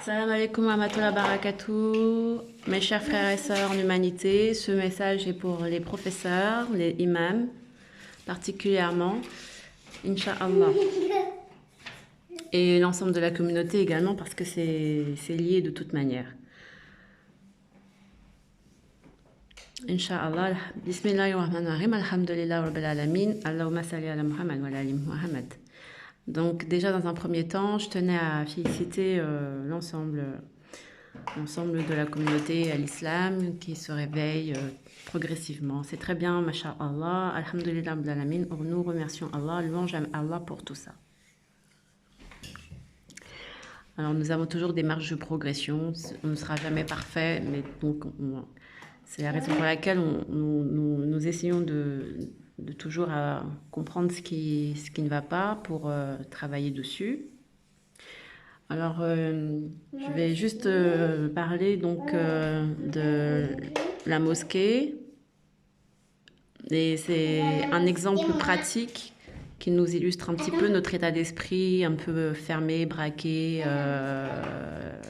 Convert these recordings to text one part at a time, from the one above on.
Salam alaikum wa rahmatullahi wa barakatuh. Mes chers frères et sœurs en humanité, ce message est pour les professeurs, les imams, particulièrement, Inch'Allah. Et l'ensemble de la communauté également, parce que c'est lié de toute manière. Inch'Allah. Bismillahirrahmanirrahim. Alhamdulillah rabbil alamin. Allahumma salli ala Muhammad wa ala ali Muhammad. Donc déjà dans un premier temps, je tenais à féliciter l'ensemble de la communauté à l'islam qui se réveille progressivement. C'est très bien, masha'Allah, alhamdulillah rabbil alamin. Nous remercions Allah, louange à Allah pour tout ça. Alors nous avons toujours des marges de progression, on ne sera jamais parfait, mais donc c'est la raison pour laquelle nous essayons de toujours comprendre ce qui ne va pas pour travailler dessus. Alors, je vais juste parler donc de la mosquée. Et c'est un exemple pratique qui nous illustre un petit peu notre état d'esprit, un peu fermé, braqué,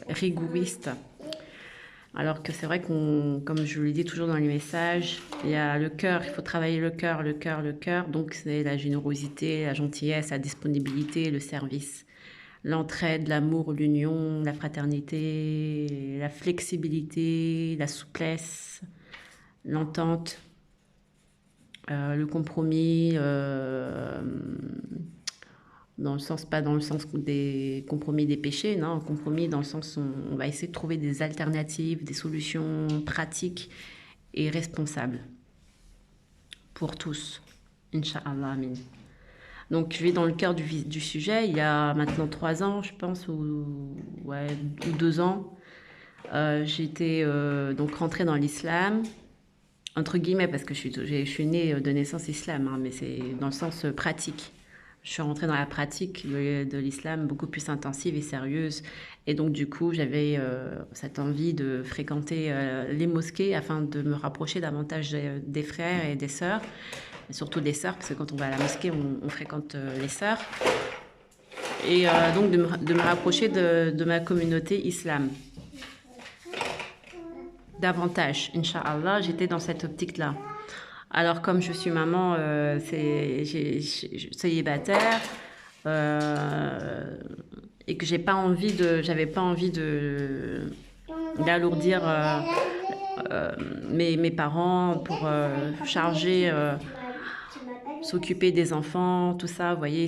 rigouriste. Alors que c'est vrai comme je le dis toujours dans les messages, il y a le cœur, il faut travailler le cœur. Donc c'est la générosité, la gentillesse, la disponibilité, le service, l'entraide, l'amour, l'union, la fraternité, la flexibilité, la souplesse, l'entente, le compromis, dans le sens, pas dans le sens des compromis des péchés, non, un compromis dans le sens où on va essayer de trouver des alternatives, des solutions pratiques et responsables pour tous. Inch'Allah, amin. Donc je vais dans le cœur du sujet. Il y a maintenant 3 ans, je pense, ou 2 ans, j'étais donc rentrée dans l'islam, entre guillemets, parce que je suis née de naissance islam, hein, mais c'est dans le sens pratique. Je suis rentrée dans la pratique de l'islam beaucoup plus intensive et sérieuse. Et donc, du coup, j'avais cette envie de fréquenter les mosquées afin de me rapprocher davantage des frères et des sœurs. Et surtout des sœurs, parce que quand on va à la mosquée, on fréquente les sœurs. Et donc, de me rapprocher de ma communauté islam. Davantage, Inch'Allah, j'étais dans cette optique-là. Alors, comme je suis maman célibataire et que j'avais pas envie d'alourdir mes parents pour charger, s'occuper des enfants, tout ça, vous voyez,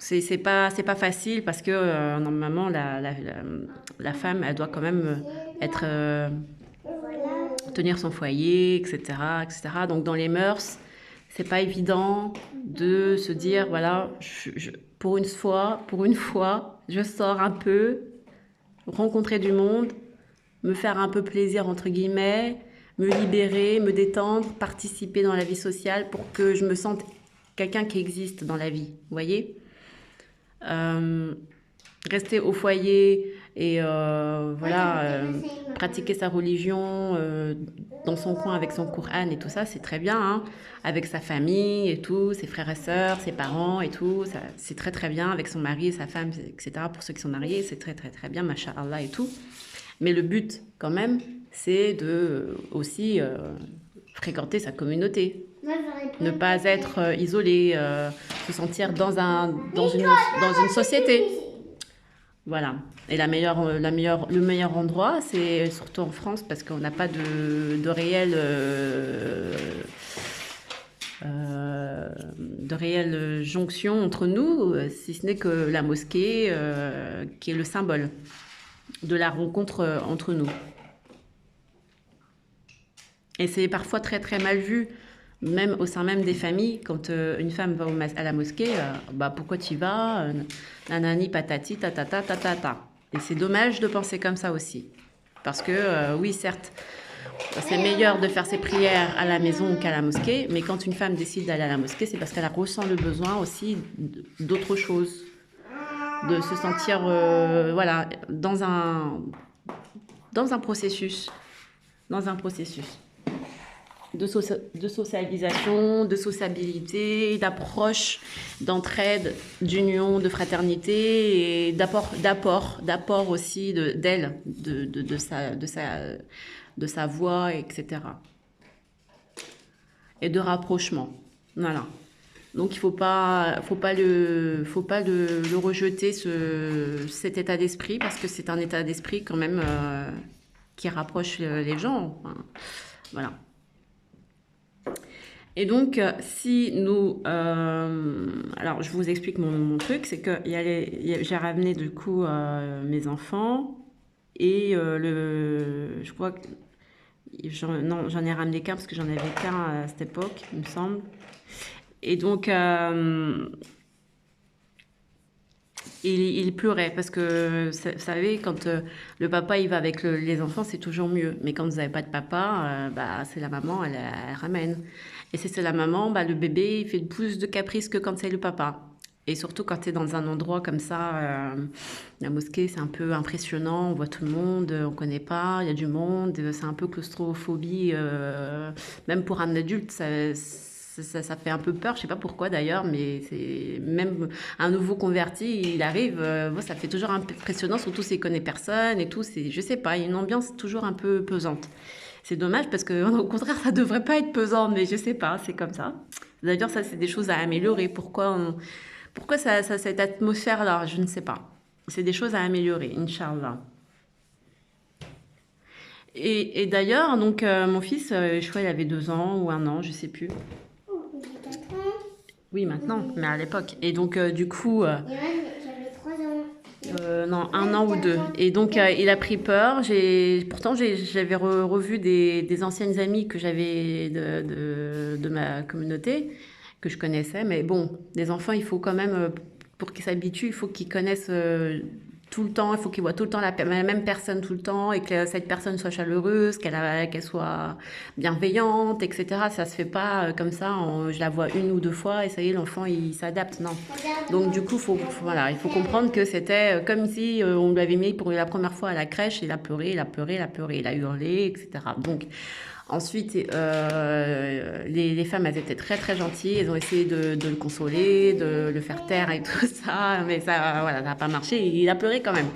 c'est pas facile parce que normalement la femme, elle doit quand même être tenir son foyer, etc., etc. Donc dans les mœurs, c'est pas évident de se dire voilà, pour une fois, je sors un peu, rencontrer du monde, me faire un peu plaisir entre guillemets, me libérer, me détendre, participer dans la vie sociale pour que je me sente quelqu'un qui existe dans la vie, vous voyez. Rester au foyer et pratiquer sa religion dans son coin avec son Coran et tout ça, c'est très bien, hein, avec sa famille et tout, ses frères et sœurs, ses parents et tout, c'est très très bien, avec son mari, sa femme, etc. Pour ceux qui sont mariés, c'est très très très bien, masha'Allah et tout. Mais le but quand même, c'est de aussi fréquenter sa communauté. Ne pas être isolé, se sentir dans une société. Voilà. Et le meilleur endroit, c'est surtout en France, parce qu'on n'a pas de réelle jonction entre nous, si ce n'est que la mosquée, qui est le symbole de la rencontre entre nous. Et c'est parfois très très mal vu, même au sein même des familles, quand une femme va à la mosquée, pourquoi tu y vas, nanani patati tatata tatata. Et c'est dommage de penser comme ça aussi. Parce que oui, certes, c'est meilleur de faire ses prières à la maison qu'à la mosquée, mais quand une femme décide d'aller à la mosquée, c'est parce qu'elle ressent le besoin aussi d'autre chose, de se sentir dans un processus. de socialisation, de sociabilité, d'approche, d'entraide, d'union, de fraternité et d'apport aussi d'elle, de sa voix, etc. Et de rapprochement. Voilà. Donc il faut pas le rejeter cet état d'esprit parce que c'est un état d'esprit quand même qui rapproche les gens. Enfin, voilà. Et donc, si nous... alors, je vous explique mon truc, c'est que j'ai ramené du coup mes enfants et je crois que... Non, j'en ai ramené qu'un parce que j'en avais qu'un à cette époque, il me semble. Et donc, il pleurait parce que, vous savez, quand le papa il va avec les enfants, c'est toujours mieux. Mais quand vous n'avez pas de papa, bah, c'est la maman, elle ramène. Et si c'est la maman, bah, le bébé il fait plus de caprices que quand c'est le papa. Et surtout quand tu es dans un endroit comme ça, la mosquée c'est un peu impressionnant, on voit tout le monde, on connaît pas, il y a du monde, c'est un peu claustrophobie, même pour un adulte, ça fait un peu peur, je sais pas pourquoi d'ailleurs, mais c'est même un nouveau converti, il arrive, moi, ça fait toujours impressionnant, surtout s'il connaît personne et tout, je sais pas, il y a une ambiance toujours un peu pesante. C'est dommage parce que au contraire, ça devrait pas être pesant, mais je sais pas, c'est comme ça. D'ailleurs, ça, c'est des choses à améliorer. Pourquoi cette atmosphère-là? Je ne sais pas. C'est des choses à améliorer, Inch'Allah. Et d'ailleurs, donc, mon fils, je crois, il avait 2 ans ou 1 an, je sais plus. Oui, maintenant, mais à l'époque. Et donc, du coup, J'avais 3 ans. non, 1 an ou 2. Et donc, il a pris peur. Pourtant, j'avais revu des anciennes amies que j'avais de ma communauté, que je connaissais. Mais bon, les enfants, il faut quand même, pour qu'ils s'habituent, il faut qu'ils connaissent tout le temps. Il faut qu'ils voient tout le temps la même personne tout le temps et que cette personne soit chaleureuse, qu'elle soit bienveillante, etc. Ça se fait pas comme ça. Je la vois 1 ou 2 fois et ça y est, l'enfant, il s'adapte. Non. Donc du coup, voilà, il faut comprendre que c'était comme si on l'avait mis pour la première fois à la crèche, il a pleuré, il a pleuré, il a pleuré, il a hurlé, etc. Donc ensuite, les femmes, elles étaient très très gentilles, elles ont essayé de le consoler, de le faire taire et tout ça, mais ça, voilà, ça n'a pas marché, il a pleuré quand même.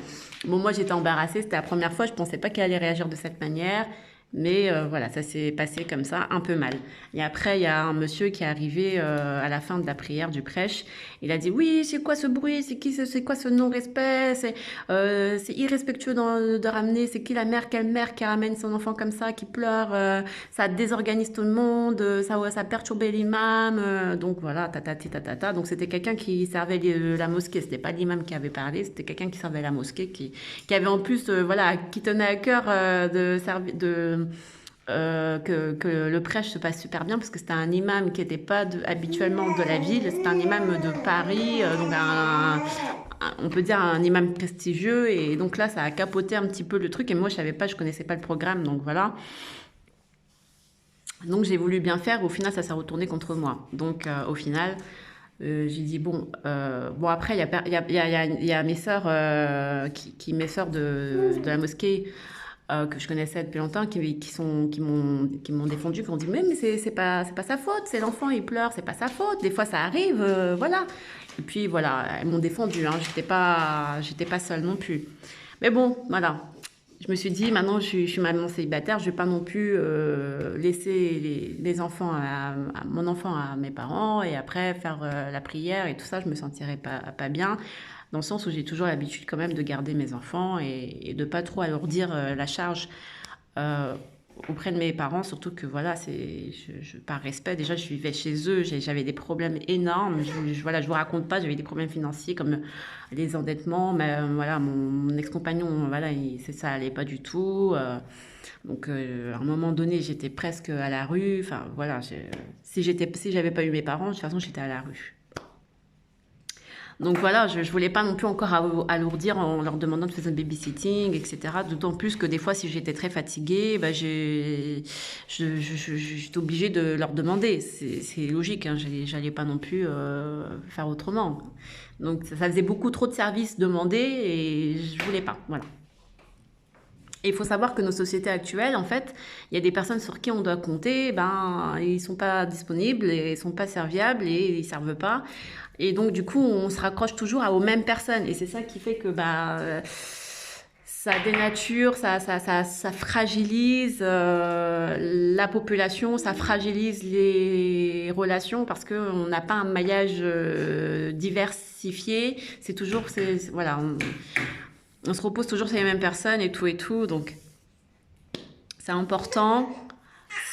Bon, moi j'étais embarrassée, c'était la première fois, je pensais pas qu'elle allait réagir de cette manière. Mais voilà, ça s'est passé comme ça, un peu mal. Et après, il y a un monsieur qui est arrivé à la fin de la prière du prêche. Il a dit, oui, c'est quoi ce bruit? C'est quoi ce non-respect? C'est irrespectueux de ramener. C'est qui la mère? Quelle mère qui ramène son enfant comme ça, qui pleure? Ça désorganise tout le monde. Ça a perturbé l'imam. Donc voilà, tatati tatata. Donc c'était quelqu'un qui servait la mosquée. C'était pas l'imam qui avait parlé. C'était quelqu'un qui servait la mosquée, qui avait en plus, voilà, qui tenait à cœur que le prêche se passe super bien parce que c'était un imam qui n'était pas habituellement de la ville, c'était un imam de Paris, donc on peut dire un imam prestigieux et donc là ça a capoté un petit peu le truc et moi je savais pas, je connaissais pas le programme donc voilà. Donc j'ai voulu bien faire, au final ça s'est retourné contre moi. Donc au final j'ai dit bon, après il y a mes sœurs, mes sœurs de la mosquée que je connaissais depuis longtemps, qui m'ont défendu, qui m'ont dit mais c'est pas sa faute, c'est l'enfant, il pleure, c'est pas sa faute, des fois ça arrive, voilà. Et puis voilà, elles m'ont défendu, hein, j'étais pas seule non plus. Mais bon, voilà. Je me suis dit, maintenant je suis maman célibataire, je vais pas non plus laisser les enfants mon enfant à mes parents et après faire la prière et tout ça, je me sentirais pas bien dans le sens où j'ai toujours l'habitude quand même de garder mes enfants et de pas trop alourdir la charge euh, auprès de mes parents, surtout que voilà, par respect, déjà je vivais chez eux, j'avais des problèmes énormes, voilà, je vous raconte pas, j'avais des problèmes financiers comme les endettements, mais voilà, mon ex-compagnon, voilà, ça allait pas du tout, donc à un moment donné, j'étais presque à la rue, enfin voilà, si j'avais pas eu mes parents, de toute façon j'étais à la rue. Donc voilà, je voulais pas non plus encore alourdir en leur demandant de faire un babysitting, etc. D'autant plus que des fois, si j'étais très fatiguée, bah, j'étais obligée de leur demander. C'est logique, hein, j'allais pas non plus faire autrement. Donc ça faisait beaucoup trop de services demandés et je voulais pas. Voilà. Et il faut savoir que nos sociétés actuelles, en fait, il y a des personnes sur qui on doit compter, ben, ils sont pas disponibles, et ils sont pas serviables et ils servent pas. Et donc, du coup, on se raccroche toujours aux mêmes personnes. Et c'est ça qui fait que ça dénature, ça fragilise la population, ça fragilise les relations parce qu'on n'a pas un maillage diversifié. C'est toujours, voilà, on se repose toujours sur les mêmes personnes et tout. Donc, c'est important,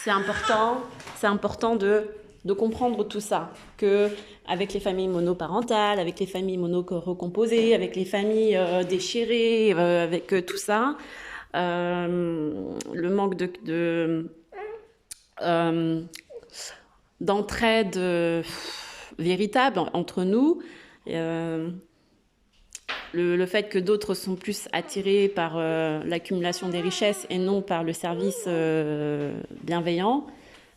c'est important de comprendre tout ça. Que avec les familles monoparentales, avec les familles recomposées, avec les familles déchirées, avec tout ça, le manque d'entraide véritable entre nous, le fait que d'autres sont plus attirés par l'accumulation des richesses et non par le service bienveillant,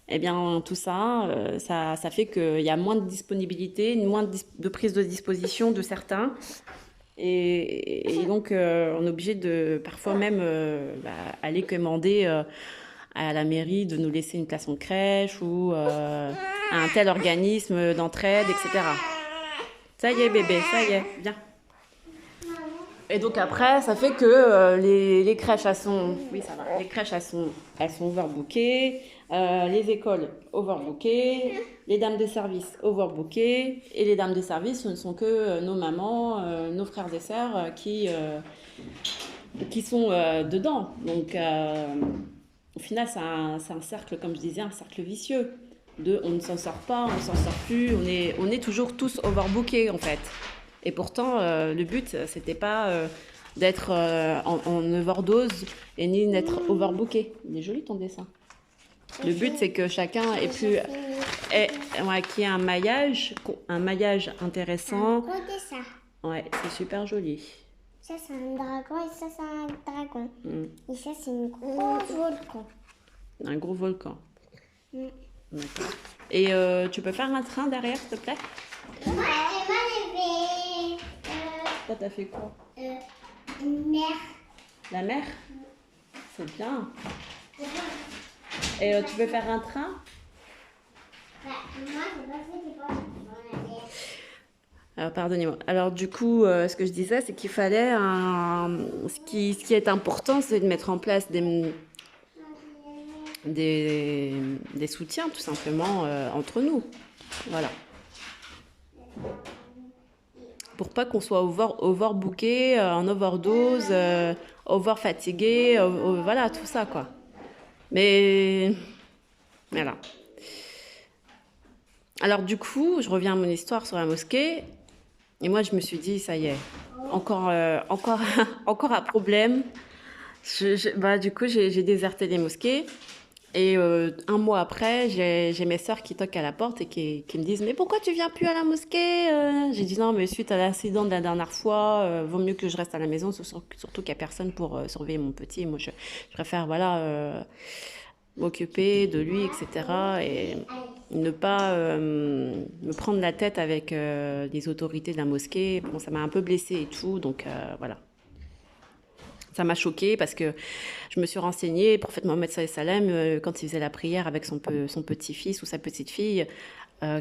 eh bien tout ça, ça fait qu'il y a moins de disponibilité, moins de prise de disposition de certains. Et donc on est obligé de parfois même aller commander à la mairie de nous laisser une place en crèche ou à un tel organisme d'entraide, etc. Ça y est bébé, ça y est, viens. Et donc après, ça fait que les crèches, elles sont overbookées, les écoles overbookées, les dames de service overbookées, et les dames de service, ce ne sont que nos mamans, nos frères et sœurs qui sont dedans. Donc au final, c'est un cercle, comme je disais, un cercle vicieux. On ne s'en sort pas, on ne s'en sort plus, on est toujours tous overbookés en fait. Et pourtant, le but, c'était pas d'être en overdose et ni d'être overbooké. Il est joli ton dessin. Le but, c'est que chacun qu'il y ait un maillage intéressant. Ouais, c'est super joli. Ça, c'est un dragon et ça, c'est un dragon. Et ça, c'est un gros volcan. Un gros volcan. D'accord. Et tu peux faire un train derrière, s'il te plaît? Toi, t'as fait quoi? Une mer. La mer? C'est bien. Et tu veux faire un train? Moi, j'ai pas fait Alors, pardonnez-moi. Alors, du coup, ce que je disais, c'est qu'il fallait ce qui est important, c'est de mettre en place des soutiens, tout simplement, entre nous. Voilà. Pour pas qu'on soit overbooké, en overdose, over fatigué, voilà, tout ça, quoi. Mais voilà. Alors du coup, je reviens à mon histoire sur la mosquée. Et moi, je me suis dit, ça y est, encore un problème. Du coup, j'ai déserté les mosquées. Et un mois après, j'ai mes sœurs qui toquent à la porte et qui me disent « Mais pourquoi tu viens plus à la mosquée ?» J'ai dit « Non, mais suite à l'incident de la dernière fois, vaut mieux que je reste à la maison, surtout qu'il n'y a personne pour surveiller mon petit. Moi, je préfère m'occuper de lui, etc. Et ne pas me prendre la tête avec les autorités de la mosquée. Bon, ça m'a un peu blessée et tout, donc voilà. Ça m'a choquée parce que je me suis renseignée. Prophète Mohammed sallam, quand il faisait la prière avec son petit-fils ou sa petite-fille,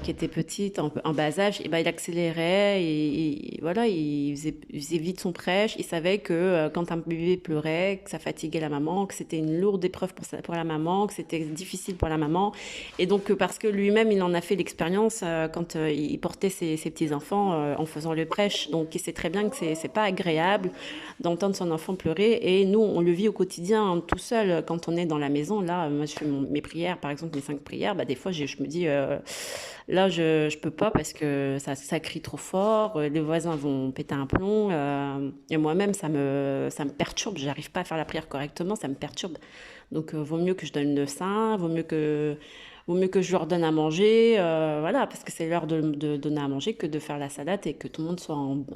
qui était petite, en bas âge, et ben, il accélérait et voilà, il faisait vite son prêche. Il savait que quand un bébé pleurait, que ça fatiguait la maman, que c'était une lourde épreuve pour la maman, que c'était difficile pour la maman. Et donc, parce que lui-même, il en a fait l'expérience quand il portait ses petits-enfants en faisant le prêche. Donc, il sait très bien que c'est pas agréable d'entendre son enfant pleurer. Et nous, on le vit au quotidien tout seul quand on est dans la maison. Là, moi, je fais mes prières, par exemple, mes 5 prières. Bah, des fois, je me dis... Là, je peux pas parce que ça crie trop fort, les voisins vont péter un plomb, et moi-même, ça me perturbe, j'arrive pas à faire la prière correctement, ça me perturbe. Donc, vaut mieux que je donne le sein, vaut mieux que je leur donne à manger, voilà, parce que c'est l'heure de donner à manger que de faire la salade et que tout le monde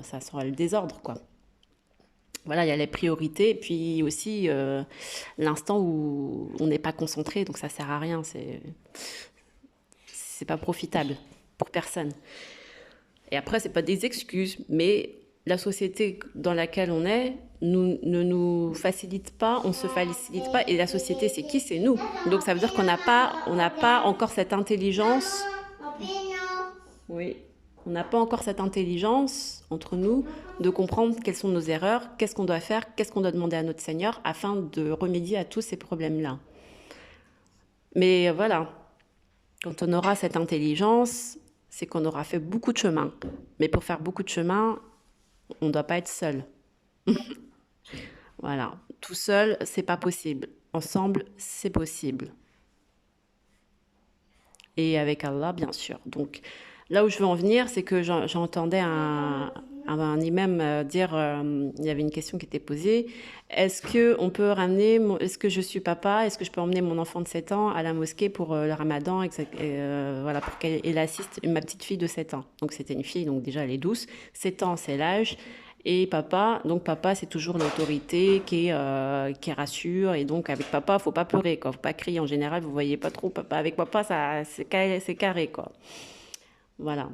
ça soit le désordre, quoi. Voilà, il y a les priorités, et puis aussi l'instant où on n'est pas concentré, donc ça sert à rien, c'est pas profitable pour personne. Et après, c'est pas des excuses, mais la société dans laquelle on est, ne nous facilite pas, on ne se facilite pas. Et la société, c'est qui? C'est nous. Donc ça veut dire qu'on n'a pas encore cette intelligence. Oui, on n'a pas encore cette intelligence entre nous de comprendre quelles sont nos erreurs, qu'est-ce qu'on doit faire, qu'est-ce qu'on doit demander à notre Seigneur afin de remédier à tous ces problèmes-là. Mais voilà, quand on aura cette intelligence, c'est qu'on aura fait beaucoup de chemin. Mais pour faire beaucoup de chemin, on ne doit pas être seul. Voilà, tout seul, c'est pas possible. Ensemble, c'est possible. Et avec Allah, bien sûr. Donc, là où je veux en venir, c'est que j'entendais un imam dire, il y avait une question qui était posée, est-ce que je suis papa, est-ce que je peux emmener mon enfant de 7 ans à la mosquée pour le ramadan, voilà, pour qu'elle assiste ma petite fille de 7 ans. Donc c'était une fille, donc déjà elle est douce, 7 ans c'est l'âge, et papa, c'est toujours l'autorité qui rassure, et donc avec papa, faut pas pleurer, quoi, faut pas crier en général, vous voyez pas trop papa, avec papa c'est carré, quoi. Voilà.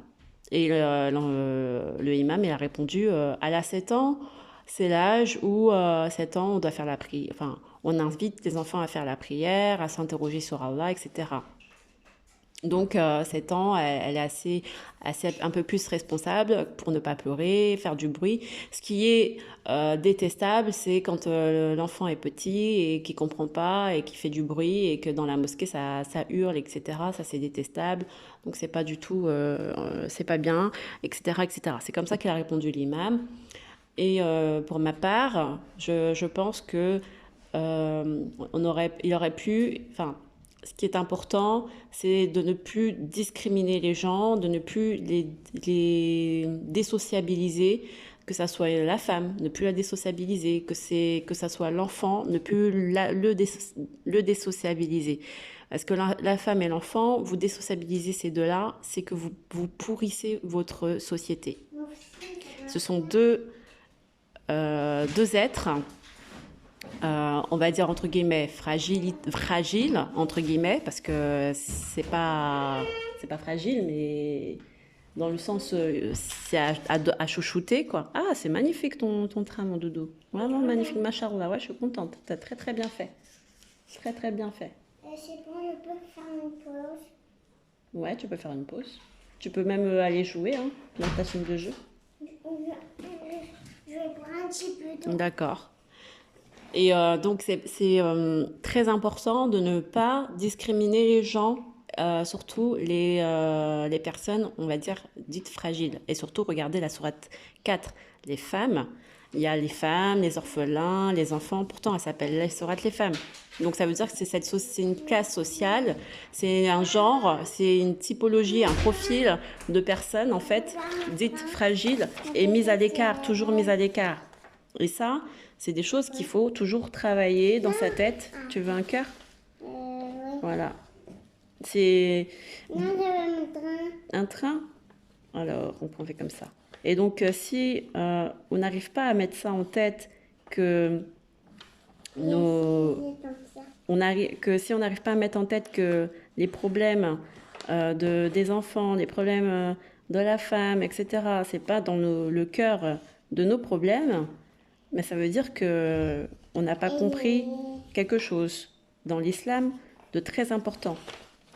Et le imam, il a répondu, elle a 7 ans, c'est l'âge où 7 ans, on doit faire la prière. Enfin, on invite les enfants à faire la prière, à s'interroger sur Allah, etc. Donc, 7 ans, elle est assez un peu plus responsable pour ne pas pleurer, faire du bruit. Ce qui est détestable, c'est quand l'enfant est petit et qui comprend pas et qui fait du bruit et que dans la mosquée, ça hurle, etc. Ça, c'est détestable. Donc, c'est pas du tout, c'est pas bien, etc., etc. C'est comme ça qu'il a répondu l'imam. Et pour ma part, je pense que il aurait pu, enfin, ce qui est important, c'est de ne plus discriminer les gens, de ne plus les désociabiliser, que ça soit la femme, ne plus la désociabiliser, que ça soit l'enfant, ne plus le désociabiliser. Parce que la femme et l'enfant, vous désociabilisez ces deux-là, c'est que vous pourrissez votre société. Ce sont deux êtres, on va dire entre guillemets fragile entre guillemets, parce que c'est pas fragile, mais dans le sens c'est à chouchouter, quoi. Ah, c'est magnifique ton train, mon doudou, vraiment magnifique, machallah. Ouais, je suis contente, t'as très très bien fait, très très bien fait. C'est bon, je peux faire une pause. Ouais, tu peux faire une pause, tu peux même aller jouer dans ta chaîne de jeu. Je vais boire un petit peu d'eau. D'accord. Et donc, c'est très important de ne pas discriminer les gens, surtout les personnes, on va dire, dites fragiles. Et surtout, regardez la sourate 4, les femmes. Il y a les femmes, les orphelins, les enfants. Pourtant, elle s'appelle la sourate les femmes. Donc, ça veut dire que c'est une classe sociale, c'est un genre, c'est une typologie, un profil de personnes, en fait, dites fragiles et mises à l'écart, toujours mises à l'écart. Et ça, c'est des choses qu'il faut toujours travailler dans sa tête. Tu veux un cœur? Oui. Voilà. C'est Non, je veux mon train. un train? Alors, on fait comme ça. Et donc, si on n'arrive pas à mettre ça en tête, que si on n'arrive pas à mettre en tête que les problèmes des enfants, les problèmes de la femme, etc., c'est pas dans le cœur de nos problèmes, mais ça veut dire que on n'a pas compris quelque chose dans l'islam de très important,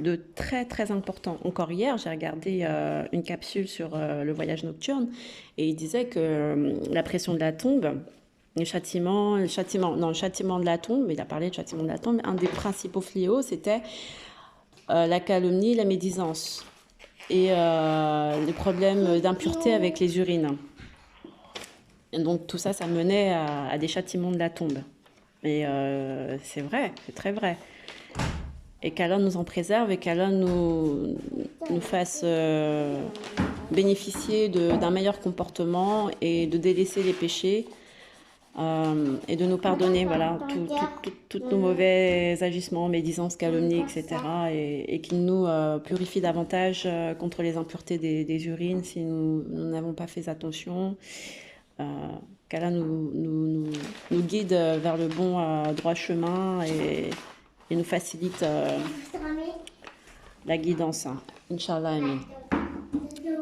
de très très important. Encore hier, j'ai regardé une capsule sur le voyage nocturne et il disait que la pression de la tombe, le châtiment de la tombe, il a parlé de châtiment de la tombe, un des principaux fléaux, c'était la calomnie, la médisance et les problèmes d'impureté avec les urines. Et donc tout ça, ça menait à des châtiments de la tombe. Et c'est vrai, c'est très vrai. Et qu'Allah nous en préserve et qu'Allah nous fasse bénéficier d'un meilleur comportement et de délaisser les péchés et de nous pardonner, voilà, tous nos mauvais agissements, médisances, calomnies, etc. Et qu'il nous purifie davantage contre les impuretés des urines si nous n'avons pas fait attention. Qu'Allah nous guide vers le bon droit chemin et nous facilite la guidance. Inch'Allah, amin.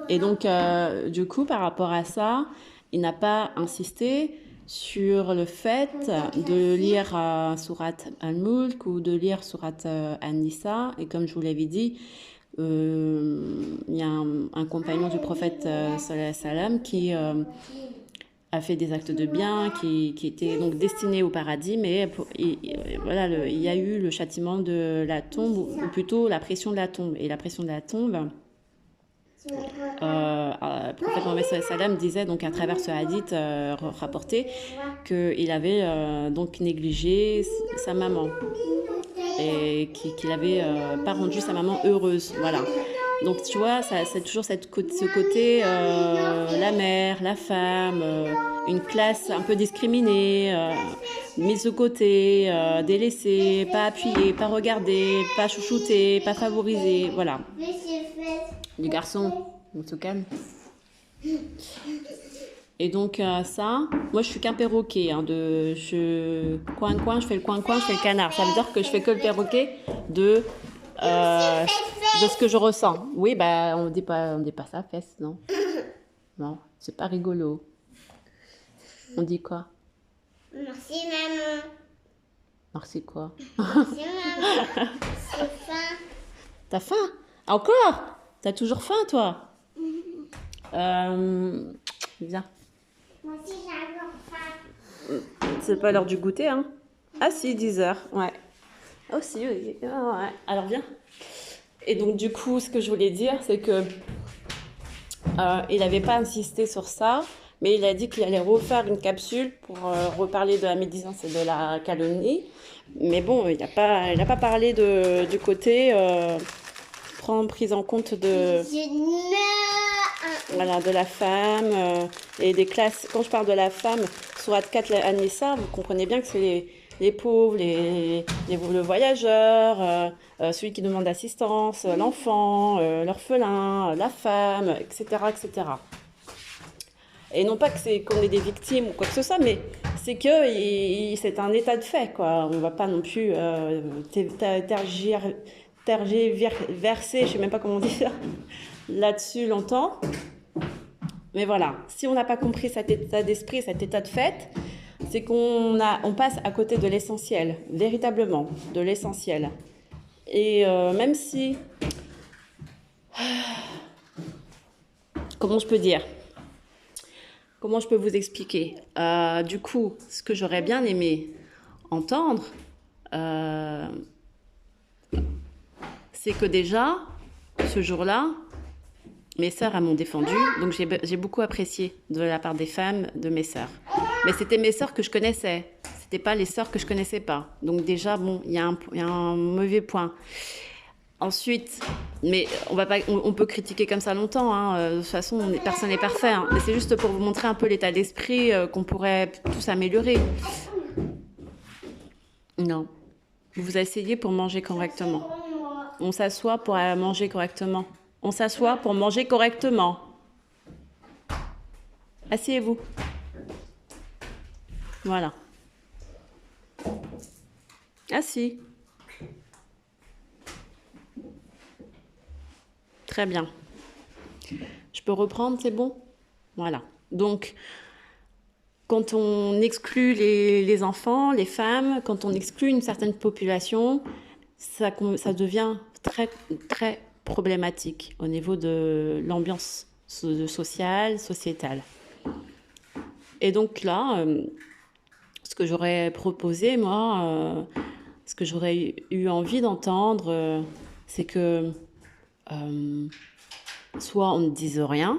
Et donc, du coup, par rapport à ça, il n'a pas insisté sur le fait de lire Surat Al-Mulk ou de lire Surat An-Nisa. Et comme je vous l'avais dit, il y a un compagnon du prophète sallallahu alayhi wa sallam qui a fait des actes de bien, qui était donc destiné au paradis, mais voilà, il y a eu le châtiment de la tombe, ou plutôt la pression de la tombe. Et la pression de la tombe, le prophète Mohammed sallallahu alayhi wa sallam disait donc à travers ce hadith rapporté qu'il avait donc négligé sa maman et qu'il n'avait pas rendu sa maman heureuse, voilà. Donc tu vois, c'est toujours ce côté la mère, la femme, une classe un peu discriminée, mise de côté, délaissée, pas appuyée, pas regardée, pas chouchoutée, pas favorisée, voilà. Du garçon, on se calme. Et donc ça, moi je suis qu'un perroquet, hein, coin, je fais le coin, je fais le canard. Ça veut dire que je fais que le perroquet de ce que je ressens. Oui, bah on dit pas ça, fesse, non. Non, c'est pas rigolo. On dit quoi? Merci maman. Merci quoi? Merci maman. J'ai faim. T'as faim? Encore? T'as toujours faim toi? Viens. Moi aussi j'ai encore faim. C'est pas l'heure du goûter, hein? Ah si, 10h, ouais. Oh si, oui. Ouais. Alors viens. Et donc du coup, ce que je voulais dire, c'est que il n'avait pas insisté sur ça, mais il a dit qu'il allait refaire une capsule pour reparler de la médisance et de la calomnie. Mais bon, il n'a pas parlé du côté prise en compte de la femme et des classes. Quand je parle de la femme, Surat 4 An-Nisa, vous comprenez bien que c'est les pauvres, le voyageur, celui qui demande assistance, l'enfant, l'orphelin, la femme, etc., etc. Et non pas qu'on est des victimes ou quoi que ce soit, mais c'est que c'est un état de fait, quoi. On ne va pas non plus tergiverser, je ne sais même pas comment on dit ça, là-dessus longtemps. Mais voilà, si on n'a pas compris cet état d'esprit, cet état de fait, c'est qu'on passe à côté de l'essentiel, véritablement, de l'essentiel. Et même si... Comment je peux dire? Comment je peux vous expliquer? Du coup, ce que j'aurais bien aimé entendre, c'est que déjà, ce jour-là, mes sœurs m'ont défendu, donc j'ai beaucoup apprécié de la part des femmes, de mes sœurs. Mais c'était mes sœurs que je connaissais, c'était pas les sœurs que je connaissais pas. Donc déjà, bon, il y a un mauvais point. Ensuite, mais on peut critiquer comme ça longtemps, hein. De toute façon, personne n'est parfait. Hein. Mais c'est juste pour vous montrer un peu l'état d'esprit qu'on pourrait tous améliorer. Non, vous asseyez pour manger correctement. On s'assoit pour manger correctement. On s'assoit pour manger correctement. Asseyez-vous. Voilà. Assis. Très bien. Je peux reprendre, c'est bon? Voilà. Donc, quand on exclut les enfants, les femmes, quand on exclut une certaine population, ça devient très, très problématique au niveau de l'ambiance sociale, sociétale. Et donc là, ce que j'aurais proposé, moi, ce que j'aurais eu envie d'entendre, c'est que soit on ne dise rien,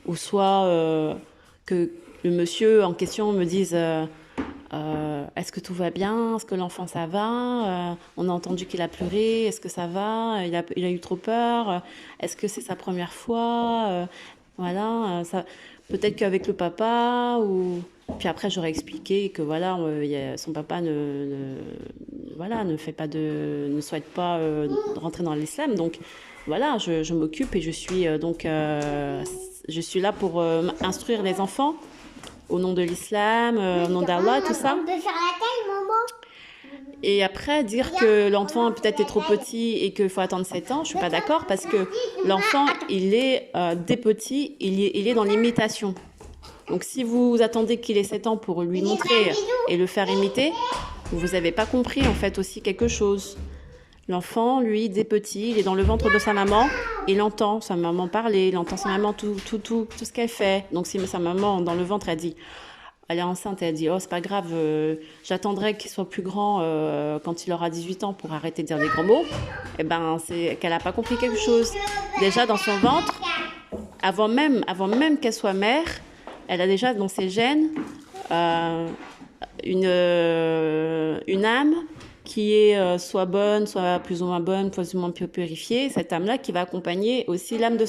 ou soit que le monsieur en question me dise est-ce que tout va bien? Est-ce que l'enfant ça va? On a entendu qu'il a pleuré, est-ce que ça va? Il a eu trop peur? Est-ce que c'est sa première fois? Voilà, peut-être qu'avec le papa, ou... Puis après j'aurais expliqué que voilà, son papa ne souhaite pas rentrer dans l'islam, donc voilà, je m'occupe et je suis là pour instruire les enfants au nom de l'islam, au nom d'Allah, tout ça. On peut faire la taille, maman. Et après, dire que l'enfant peut-être est trop petit et qu'il faut attendre 7 ans, je suis pas d'accord, parce que l'enfant, il est, dès petit, il est dans l'imitation. Donc si vous attendez qu'il ait 7 ans pour lui montrer et le faire imiter, vous n'avez pas compris en fait aussi quelque chose. L'enfant, lui, dès petit, il est dans le ventre de sa maman, il entend sa maman parler, il entend sa maman tout ce qu'elle fait. Donc si sa maman dans le ventre, elle dit, elle est enceinte et elle dit, oh c'est pas grave, j'attendrai qu'il soit plus grand quand il aura 18 ans pour arrêter de dire des gros mots, et ben c'est qu'elle n'a pas compris quelque chose. Déjà dans son ventre, avant même qu'elle soit mère, elle a déjà dans ses gènes une âme qui est soit bonne, soit plus ou moins bonne, plus ou moins purifiée, cette âme-là qui va accompagner aussi l'âme de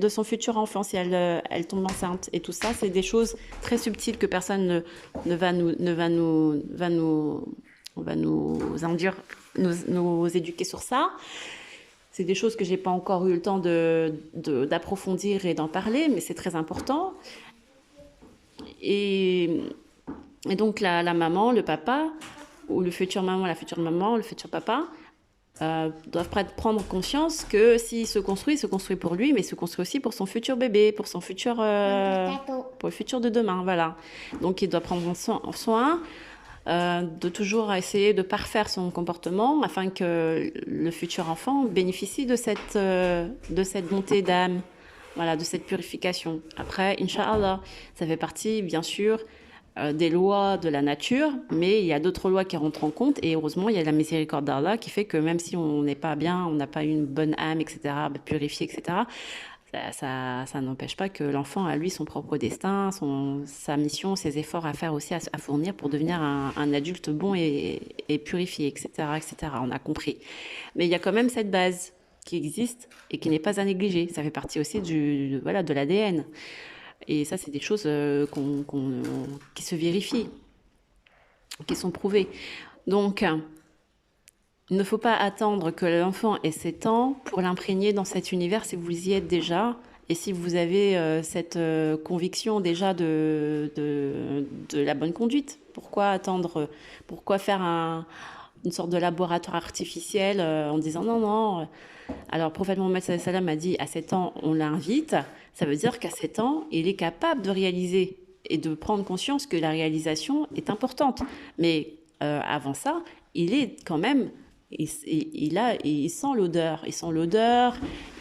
son futur enfant si elle tombe enceinte. Et tout ça, c'est des choses très subtiles que personne ne va nous éduquer sur ça. C'est des choses que j'ai pas encore eu le temps d'approfondir et d'en parler, mais c'est très important. Et donc la maman, le papa, ou le futur maman, la future maman, le futur papa, doivent prendre conscience que s'il se construit pour lui, mais il se construit aussi pour son futur bébé, pour son futur, pour le futur de demain, voilà. Donc il doit prendre soin de toujours essayer de parfaire son comportement afin que le futur enfant bénéficie de cette bonté d'âme, voilà, de cette purification. Après, Inch'Allah, ça fait partie, bien sûr, des lois de la nature, mais il y a d'autres lois qui rentrent en compte et heureusement il y a la miséricorde d'Allah qui fait que même si on n'est pas bien, on n'a pas une bonne âme, etc., purifiée, etc., ça n'empêche pas que l'enfant a lui son propre destin, sa mission, ses efforts à faire aussi, à fournir pour devenir un adulte bon et purifié, etc., etc. On a compris. Mais il y a quand même cette base qui existe et qui n'est pas à négliger. Ça fait partie aussi de l'ADN. Et ça, c'est des choses qui se vérifient, qui sont prouvées. Donc, il ne faut pas attendre que l'enfant ait 7 ans pour l'imprégner dans cet univers si vous y êtes déjà. Et si vous avez cette conviction déjà de la bonne conduite. Pourquoi attendre? Pourquoi faire une sorte de laboratoire artificiel en disant non. Alors, le prophète Mohammed sallallahu alayhi wa sallam a dit à 7 ans, on l'invite. Ça veut dire qu'à 7 ans, il est capable de réaliser et de prendre conscience que la réalisation est importante. Mais avant ça, il est quand même, il sent l'odeur.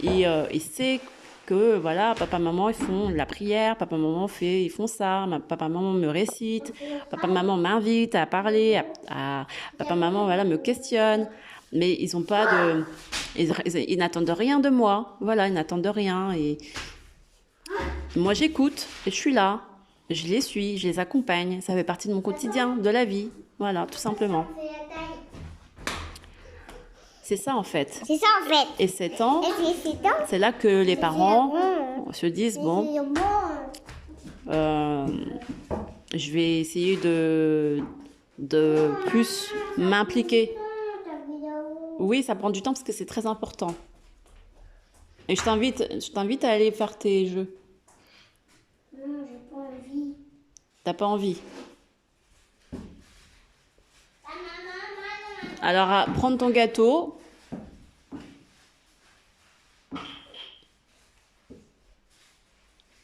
Il sait que voilà, papa, maman, ils font la prière, papa, maman, ils font ça, papa, maman me récite, papa, maman m'invite à parler, papa, maman, voilà, me questionne. Mais ils n'ont pas de... Ils n'attendent rien de moi. Voilà, ils n'attendent rien. Et moi, j'écoute et je suis là. Je les suis, je les accompagne. Ça fait partie de mon quotidien, de la vie. Voilà, tout simplement. C'est ça, en fait. C'est ça, en fait. Et 7 ans, c'est là que les parents se disent, bon, je vais essayer de plus m'impliquer. Oui, ça prend du temps parce que c'est très important. Et je t'invite à aller faire tes jeux. Non, j'ai pas envie. T'as pas envie? Alors, prends ton gâteau.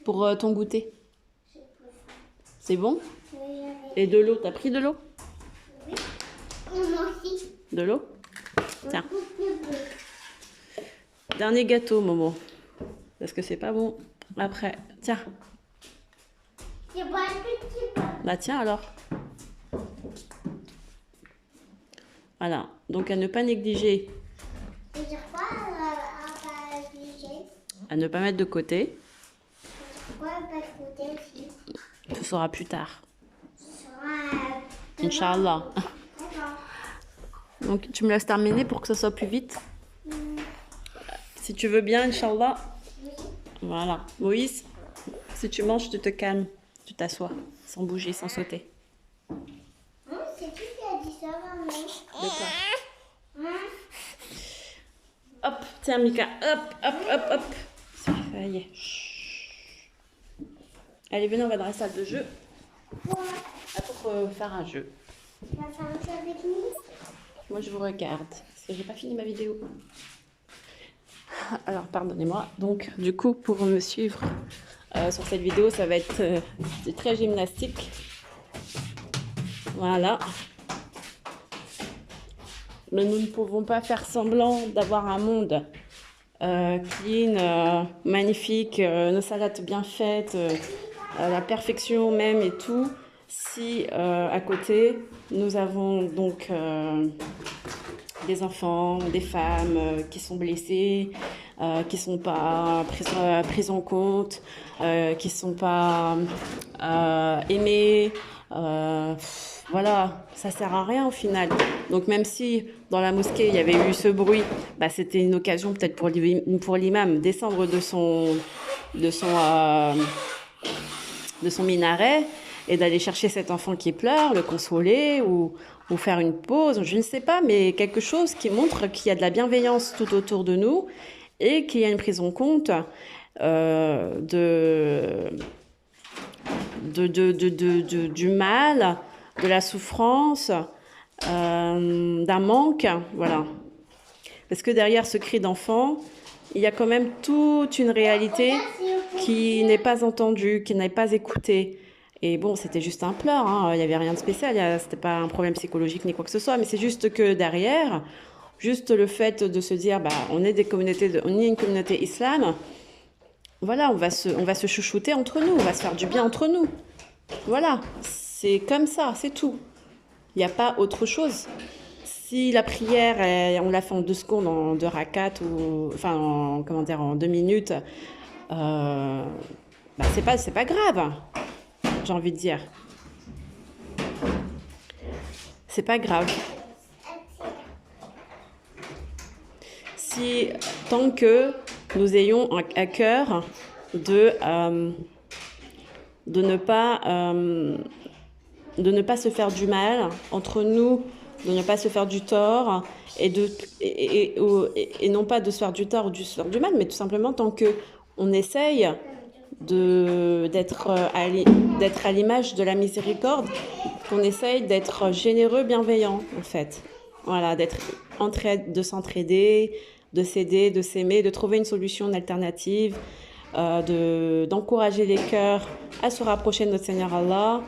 Pour ton goûter. C'est bon? Et de l'eau, t'as pris de l'eau? Oui. Moi aussi. De l'eau? Tiens. Dernier gâteau, Momo. Parce que c'est pas bon. Après, tiens. C'est pas un petit peu. Bah tiens alors. Voilà. Donc à ne pas négliger. Ça veut dire quoi à pas négliger? À ne pas mettre de côté. Pourquoi pas de côté aussi? Ce sera plus tard. Ce sera... Inch'Allah. D'accord. Donc tu me laisses terminer pour que ce soit plus vite. Si tu veux bien, Inch'Allah. Oui. Voilà. Moïse, si tu manges, tu te calmes. Tu t'assois, sans bouger, sans sauter. C'est qui a dit ça, maman? De quoi? Hein? Hop, tiens Mika, hop. Ça y est. Chut. Allez, venez, on va dans la salle de jeu. Quoi? Pour faire un jeu. Tu vas faire un jeu avec nous? Moi, je vous regarde, parce que j'ai pas fini ma vidéo. Alors, pardonnez-moi. Donc, du coup, pour me suivre sur cette vidéo, ça va être très gymnastique. Voilà. Mais nous ne pouvons pas faire semblant d'avoir un monde clean, magnifique, nos salades bien faites, la perfection même et tout, si à côté, nous avons donc des enfants, des femmes qui sont blessées, qui ne sont pas prises en compte, qui ne sont pas aimées. Voilà, ça sert à rien au final. Donc même si dans la mosquée il y avait eu ce bruit, bah, c'était une occasion peut-être pour l'imam descendre de son minaret et d'aller chercher cet enfant qui pleure, le consoler ou faire une pause, je ne sais pas, mais quelque chose qui montre qu'il y a de la bienveillance tout autour de nous et qu'il y a une prise en compte du mal, de la souffrance, d'un manque, voilà. Parce que derrière ce cri d'enfant, il y a quand même toute une réalité qui n'est pas entendue, qui n'est pas écoutée. Et bon, c'était juste un pleur, hein. Il n'y avait rien de spécial, c'était pas un problème psychologique ni quoi que ce soit, mais c'est juste que derrière, juste le fait de se dire, bah, on est une communauté islam, voilà, on va se chouchouter entre nous, on va se faire du bien entre nous. Voilà, c'est comme ça, c'est tout. Il n'y a pas autre chose. Si la prière, on l'a fait en 2 secondes, en 2 rakats, ou enfin, en 2 minutes, bah, c'est pas grave, j'ai envie de dire. C'est pas grave. Tant que nous ayons à cœur de ne pas se faire du mal entre nous, de ne pas se faire du tort et non pas de se faire du tort ou de se faire du mal, mais tout simplement tant que on essaye d'être à l'image de la miséricorde, qu'on essaye d'être généreux, bienveillant en fait. Voilà, de s'entraider, de s'aider, de s'aimer, de trouver une solution, une alternative, d'encourager les cœurs à se rapprocher de notre Seigneur Allah.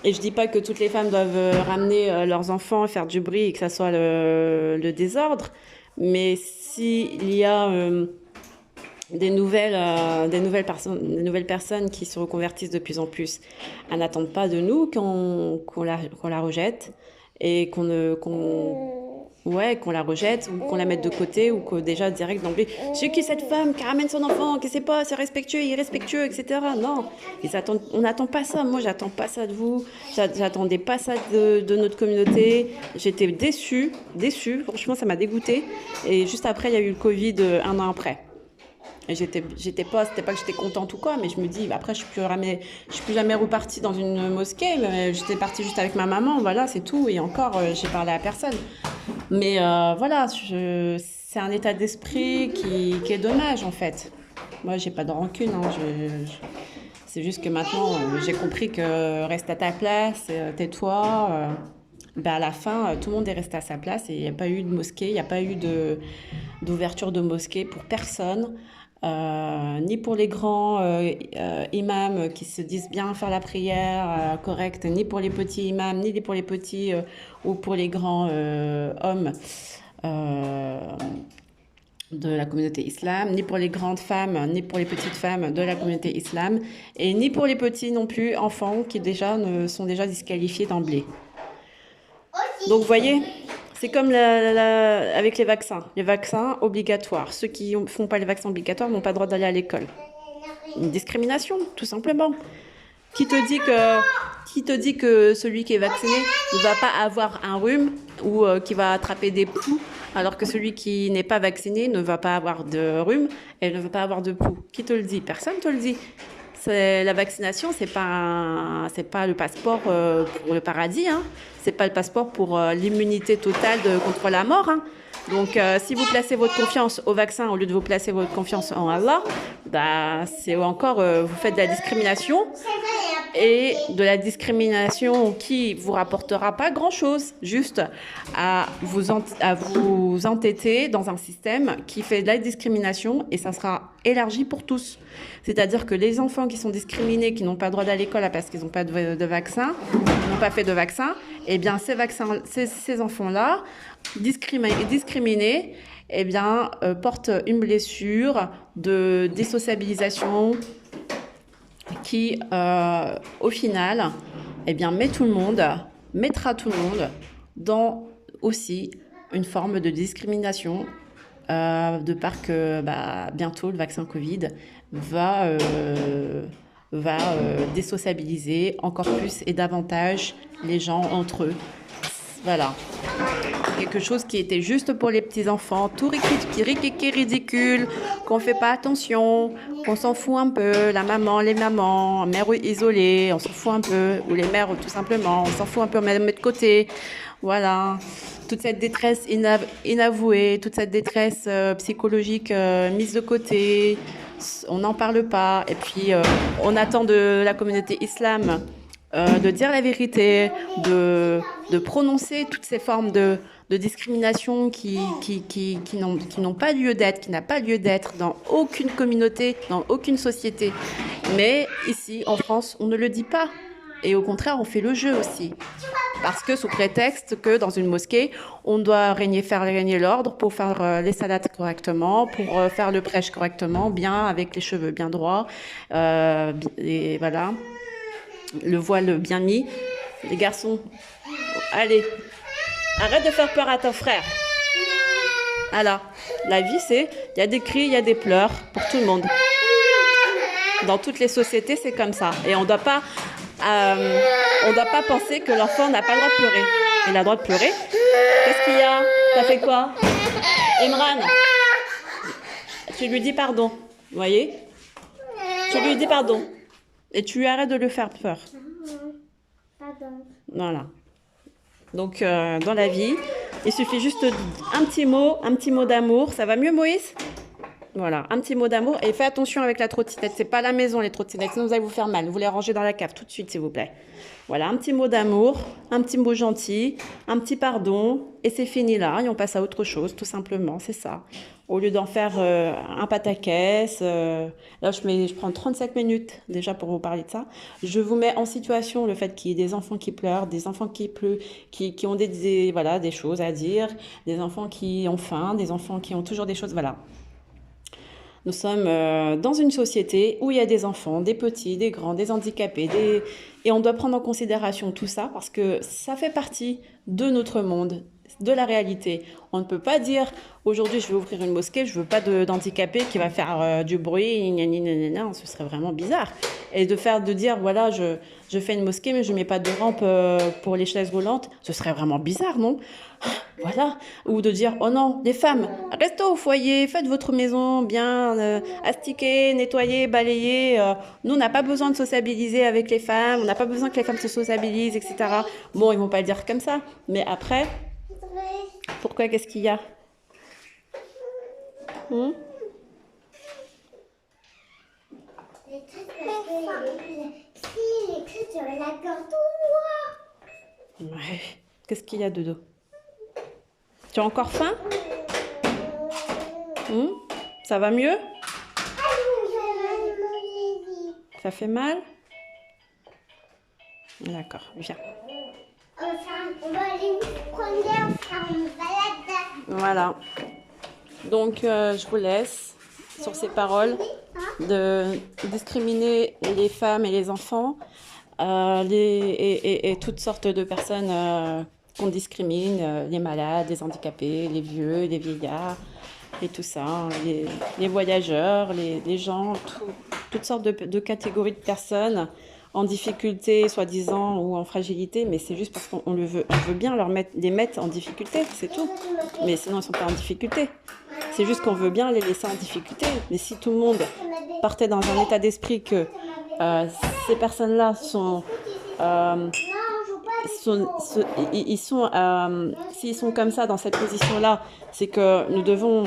Et je dis pas que toutes les femmes doivent ramener leurs enfants et faire du bruit et que ça soit le désordre, mais s'il y a des nouvelles personnes qui se reconvertissent de plus en plus, elles n'attendent pas de nous qu'on la rejette et qu'on la rejette ou qu'on la mette de côté ou que déjà direct d'emblée, c'est qui cette femme qui ramène son enfant, qui sait pas, c'est respectueux, irrespectueux, etc. Non, on n'attend pas ça. Moi, j'attends pas ça de vous. J'attendais pas ça de notre communauté. J'étais déçue. Franchement, ça m'a dégoûtée. Et juste après, il y a eu le Covid 1 an après. Et c'était pas que j'étais contente ou quoi, mais je me dis, après, je suis plus jamais repartie dans une mosquée, mais j'étais partie juste avec ma maman, voilà, c'est tout. Et encore, j'ai parlé à personne. Mais voilà, c'est un état d'esprit qui est dommage, en fait. Moi, j'ai pas de rancune, hein, c'est juste que maintenant, j'ai compris que reste à ta place, tais-toi. Ben à la fin, tout le monde est resté à sa place et il n'y a pas eu de mosquée, il n'y a pas eu d'ouverture de mosquée pour personne. Ni pour les grands imams qui se disent bien faire la prière correcte, ni pour les petits imams, ni pour les petits ou pour les grands hommes de la communauté islam, ni pour les grandes femmes, ni pour les petites femmes de la communauté islam, et ni pour les petits non plus enfants qui sont déjà disqualifiés d'emblée. Donc vous voyez, c'est comme avec les vaccins. Les vaccins obligatoires. Ceux qui ne font pas les vaccins obligatoires n'ont pas le droit d'aller à l'école. Une discrimination, tout simplement. Qui te dit que celui qui est vacciné ne va pas avoir un rhume ou qui va attraper des poux, alors que celui qui n'est pas vacciné ne va pas avoir de rhume et ne va pas avoir de poux? Qui te le dit? Personne te le dit. La vaccination, c'est pas le passeport pour le paradis, hein. C'est pas le passeport pour l'immunité totale contre la mort, hein. Donc, si vous placez votre confiance au vaccin au lieu de vous placer votre confiance en Allah, bah, c'est encore vous faites de la discrimination et de la discrimination qui vous rapportera pas grand-chose, juste à vous entêter dans un système qui fait de la discrimination et ça sera élargi pour tous. C'est-à-dire que les enfants qui sont discriminés, qui n'ont pas droit d'aller à l'école parce qu'ils n'ont pas de vaccin, n'ont pas fait de vaccin, eh bien ces enfants-là, discriminés, eh bien, portent une blessure de désociabilisation qui, au final, eh bien, mettra tout le monde dans aussi une forme de discrimination, de part que bientôt le vaccin Covid va désociabiliser encore plus et davantage les gens entre eux. Voilà. Quelque chose qui était juste pour les petits-enfants, tout ridicule, qu'on fait pas attention, qu'on s'en fout un peu, les mamans, mères isolées, on s'en fout un peu, ou les mères tout simplement, on s'en fout un peu, on met de côté. Voilà. Toute cette détresse inavouée, toute cette détresse psychologique mise de côté, on n'en parle pas. Et puis, on attend de la communauté islam de dire la vérité, de prononcer toutes ces formes de discrimination qui n'ont pas lieu d'être, qui n'a pas lieu d'être dans aucune communauté, dans aucune société. Mais ici, en France, on ne le dit pas. Et au contraire, on fait le jeu aussi. Parce que sous prétexte que dans une mosquée, on doit faire régner l'ordre pour faire les salades correctement, pour faire le prêche correctement, bien, avec les cheveux bien droits, et voilà. Le voile bien mis. Les garçons, allez, arrête de faire peur à ton frère. Alors, la vie, il y a des cris, il y a des pleurs pour tout le monde. Dans toutes les sociétés, c'est comme ça. Et on ne doit pas penser que l'enfant n'a pas le droit de pleurer. Il a le droit de pleurer. Qu'est-ce qu'il y a? T'as fait quoi? Imran, tu lui dis pardon. Vous voyez? Tu lui dis pardon. Et tu arrêtes de le faire peur. Pardon. Voilà. Donc, dans la vie, il suffit juste un petit mot d'amour. Ça va mieux, Moïse? Voilà, un petit mot d'amour. Et fais attention avec la trottinette. C'est pas à la maison, les trottinettes. Sinon, vous allez vous faire mal. Vous les rangez dans la cave tout de suite, s'il vous plaît. Voilà, un petit mot d'amour, un petit mot gentil, un petit pardon. Et c'est fini là. Et on passe à autre chose, tout simplement. C'est ça. Au lieu d'en faire un pataquès, là je prends 35 minutes déjà pour vous parler de ça. Je vous mets en situation le fait qu'il y ait des enfants qui pleurent, des enfants qui ont des choses à dire, des enfants qui ont faim, des enfants qui ont toujours des choses, voilà. Nous sommes dans une société où il y a des enfants, des petits, des grands, des handicapés, et on doit prendre en considération tout ça parce que ça fait partie de notre monde, de la réalité. On ne peut pas dire aujourd'hui je vais ouvrir une mosquée, je veux pas d'handicapé qui va faire du bruit, ce serait vraiment bizarre. Et de dire voilà je fais une mosquée mais je mets pas de rampe pour les chaises roulantes, ce serait vraiment bizarre, non? Voilà. Ou de dire oh non, les femmes, restez au foyer, faites votre maison bien astiquer, nettoyer, balayer. Nous on n'a pas besoin de sociabiliser avec les femmes, on n'a pas besoin que les femmes se sociabilisent, etc. Bon, ils vont pas le dire comme ça, mais après. Pourquoi? Qu'est-ce qu'il y a? Les traits sur la corde tout noir. Ouais. Qu'est-ce qu'il y a, Dodo? Tu as encore faim? Ça va mieux? Ça fait mal? D'accord, viens. On va aller faire une balade. Voilà. Donc, je vous laisse sur ces paroles de discriminer les femmes et les enfants et toutes sortes de personnes qu'on discrimine, les malades, les handicapés, les vieux, les vieillards et tout ça, les voyageurs, les gens, toutes sortes de catégories de personnes en difficulté, soi-disant, ou en fragilité, mais c'est juste parce qu'on veut bien les mettre en difficulté, c'est tout. Mais sinon, ils ne sont pas en difficulté. C'est juste qu'on veut bien les laisser en difficulté. Mais si tout le monde partait dans un état d'esprit que ces personnes-là s'ils sont comme ça, dans cette position-là, c'est que nous devons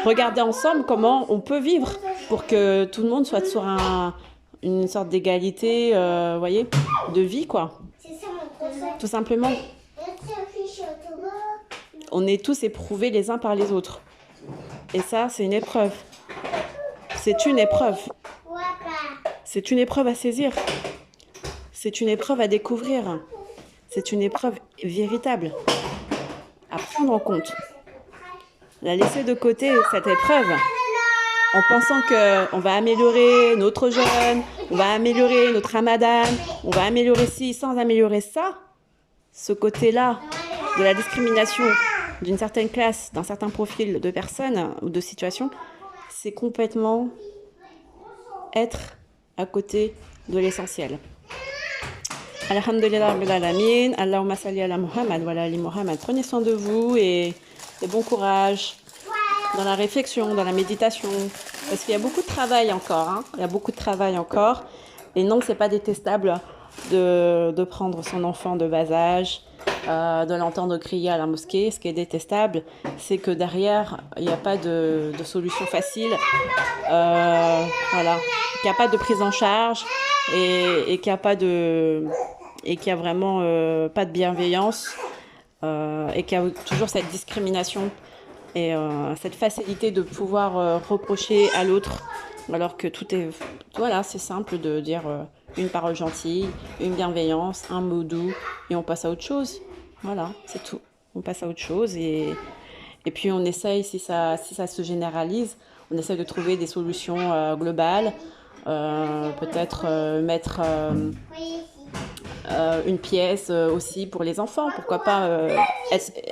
regarder ensemble comment on peut vivre. pour que tout le monde soit sur une sorte d'égalité, voyez, de vie, quoi. C'est ça mon conseil. Tout simplement. On est tous éprouvés les uns par les autres. Et ça, c'est une épreuve. C'est une épreuve. C'est une épreuve à saisir. C'est une épreuve à découvrir. C'est une épreuve véritable à prendre en compte. La laisser de côté, cette épreuve, en pensant qu'on va améliorer notre jeûne, on va améliorer notre ramadan, on va améliorer ci sans améliorer ça, ce côté-là de la discrimination d'une certaine classe, d'un certain profil de personnes ou de situations, c'est complètement être à côté de l'essentiel. Alhamdulillah Rabbil Alamin, Allahumma salli ala Muhammad wa ala ali Muhammad. Prenez soin de vous et bon courage dans la réflexion, dans la méditation. Parce qu'il y a beaucoup de travail encore. Hein. Il y a beaucoup de travail encore. Et non, c'est pas détestable de prendre son enfant de bas âge, de l'entendre crier à la mosquée. Ce qui est détestable, c'est que derrière, il n'y a pas de solution facile. Voilà. Qu'il n'y a pas de prise en charge et qu'il n'y a pas et qu'il y a vraiment pas de bienveillance et qu'il y a toujours cette discrimination et cette facilité de pouvoir reprocher à l'autre alors que tout est... Voilà, c'est simple de dire une parole gentille, une bienveillance, un mot doux et on passe à autre chose. Voilà, c'est tout. On passe à autre chose et puis on essaye, si ça se généralise, on essaye de trouver des solutions globales, peut-être mettre... une pièce aussi pour les enfants, pourquoi pas,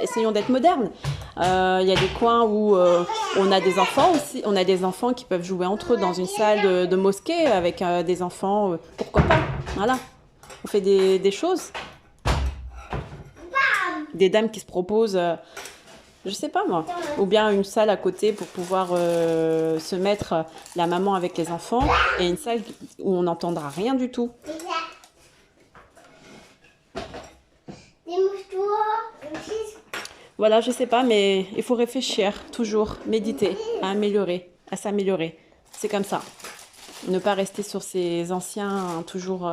essayons d'être modernes. Il y a des coins où on a des enfants aussi, on a des enfants qui peuvent jouer entre eux dans une salle de mosquée avec des enfants, pourquoi pas, voilà. On fait des choses. Des dames qui se proposent, je sais pas moi, ou bien une salle à côté pour pouvoir se mettre la maman avec les enfants et une salle où on n'entendra rien du tout. Voilà, je sais pas, mais il faut réfléchir, toujours, méditer, à améliorer, à s'améliorer. C'est comme ça. Ne pas rester sur ces anciens, toujours...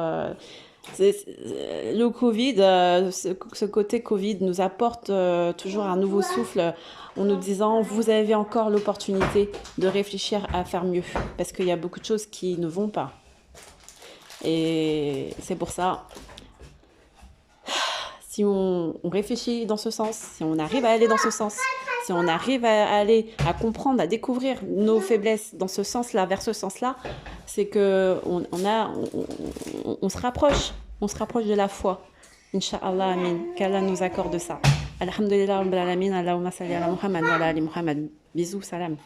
le Covid, ce côté Covid nous apporte toujours un nouveau souffle en nous disant, vous avez encore l'opportunité de réfléchir à faire mieux. Parce qu'il y a beaucoup de choses qui ne vont pas. Et c'est pour ça... Si on réfléchit dans ce sens, si on arrive à aller dans ce sens, si on arrive à comprendre, à découvrir nos faiblesses dans ce sens-là, vers ce sens-là, c'est que on se rapproche de la foi. Inch'Allah, amin. Qu'Allah nous accorde ça. Alhamdulillah, Rabbil Alamin, Allahumma salli ala Muhammad wa ala ali Muhammad. Bisous, salam.